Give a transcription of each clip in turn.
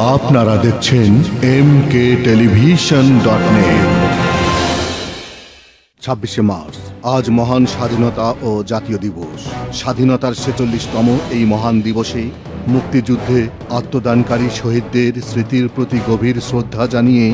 আপনারা দেখছেন MK Television.net। 26শে March আজ মহান স্বাধীনতা ও জাতীয় দিবস। স্বাধীনতার 46তম এই মহান দিবসে মুক্তিযুদ্ধে আত্মদানকারী শহীদদের স্মৃতির প্রতি গভীর শ্রদ্ধা জানিয়ে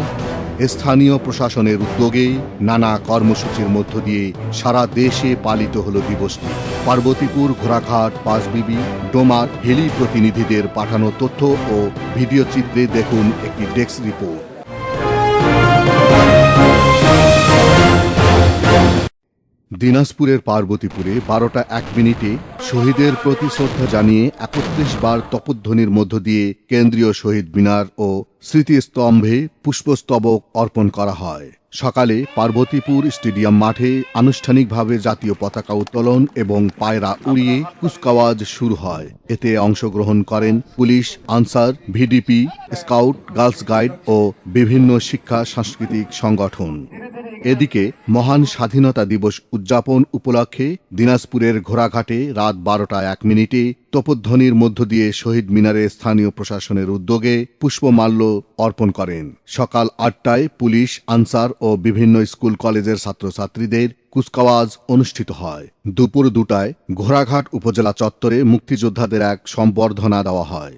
স্থানীয় প্রশাসনের উদ্যোগে নানা কর্মসূচির মধ্য দিয়ে সারা দেশে পালিত হলো দিবসটি। পার্বতীপুর, ঘোড়াঘাট, পাঁচবিবি, ডোমার হেলি প্রতিনিধিদের পাঠানো তথ্য ও ভিডিও চিত্রে দেখুন একটি ডেস্ক রিপোর্ট। দিনাজপুরের পার্বতীপুরে 12টা 1 মিনিটে শহীদের প্রতি শ্রদ্ধা জানিয়ে 31 বার তপধ্বনির মধ্য দিয়ে কেন্দ্রীয় শহীদ মিনার ও স্মৃতিস্তম্ভে পুষ্পস্তবক অর্পণ করা হয়। সকালে পার্বতীপুর স্টেডিয়াম মাঠে আনুষ্ঠানিকভাবে জাতীয় পতাকা উত্তোলন এবং পায়রা উড়িয়ে কুচকাওয়াজ শুরু হয়। এতে অংশগ্রহণ করেন police, Ansar, VDP, scout, girls guide ও বিভিন্ন শিক্ষা সাংস্কৃতিক সংগঠন। এদিকে মহান স্বাধীনতা দিবস উদযাপন উপলক্ষে দিনাজপুরের ঘোড়াঘাটে রাত 12টা 1 মিনিটে তপধ্বনির মধ্য দিয়ে শহীদ মিনারে স্থানীয় প্রশাসনের উদ্যোগে পুষ্পমাল্য অর্পণ করেন। সকাল 8টায় পুলিশ, আনসার ও বিভিন্ন স্কুল কলেজের ছাত্রছাত্রীদের কুচকাওয়াজ অনুষ্ঠিত হয়। দুপুর 2টায় ঘোড়াঘাট উপজেলা চত্বরে মুক্তিযোদ্ধাদের এক সম্বর্ধনা দেওয়া হয়।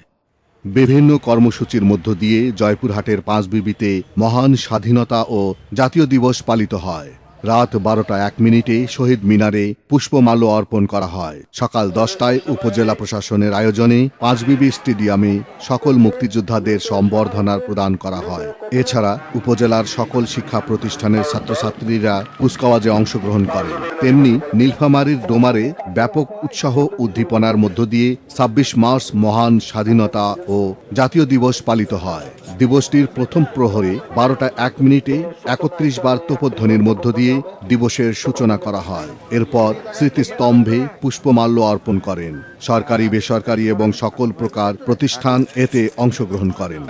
বিভিন্ন কর্মসূচির মধ্য দিয়ে জয়পুরহাটের পাঁচবিবিতে মহান স্বাধীনতা ও জাতীয় দিবস পালিত হয়। রাত 12টা 1 মিনিটে শহীদ মিনারে পুষ্পমাল্য অর্পণ করা হয়। সকাল 10টায় উপজেলা প্রশাসনের আয়োজনে পাঁচবিবি স্টেডিয়ামে সকল মুক্তিযোদ্ধাদের সম্বর্ধনা প্রদান করা হয়। এছাড়া উপজেলার সকল শিক্ষা প্রতিষ্ঠানের ছাত্রছাত্রীরা কুচকাওয়াজে অংশগ্রহণ করে। তেমনি নীলফামারীর ডোমারে ব্যাপক উৎসাহ উদ্দীপনার মধ্য দিয়ে 26 মার্চ মহান স্বাধীনতা ও জাতীয় দিবস পালিত হয়। দিবসটির প্রথম প্রহরে 12টা 1 মিনিটে 31 বার তোপধ্বনির মধ্য দিয়ে দিবসের সূচনা করা হয়। এরপর স্মৃতিস্তম্ভে পুষ্পমাল্য অর্পণ করেন। সরকারি, বেসরকারি এবং সকল প্রকার প্রতিষ্ঠান এতে অংশগ্রহণ করেন।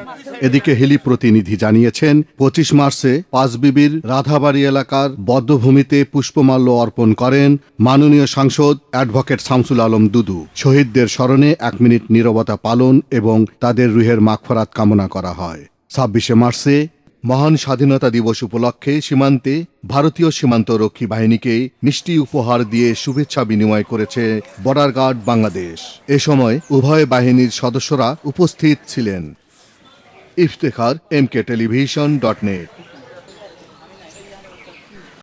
এদিকে হেলি প্রতিনিধি জানিয়েছেন 25 মার্চে পাঁচবিবির রাধাবাড়ি এলাকার বদ্ধভূমিতে পুষ্পমাল্য অর্পণ করেন মাননীয় সাংসদ অ্যাডভোকেট শামসুল আলম দুদু। শহীদদের স্মরণে 1 মিনিট নীরবতা পালন এবং তাদের রুহের মাগফিরাত কামনা করা হয়। 26শে মার্চে মহান স্বাধীনতা দিবস উপলক্ষে সীমান্তে ভারতীয় সীমান্ত রক্ষী বাহিনীকে মিষ্টি উপহার দিয়ে শুভেচ্ছা বিনিময় করেছে বর্ডার গার্ড বাংলাদেশ। এ সময় উভয় বাহিনীর সদস্যরা উপস্থিত ছিলেন। Iftekhar, MK Television.net।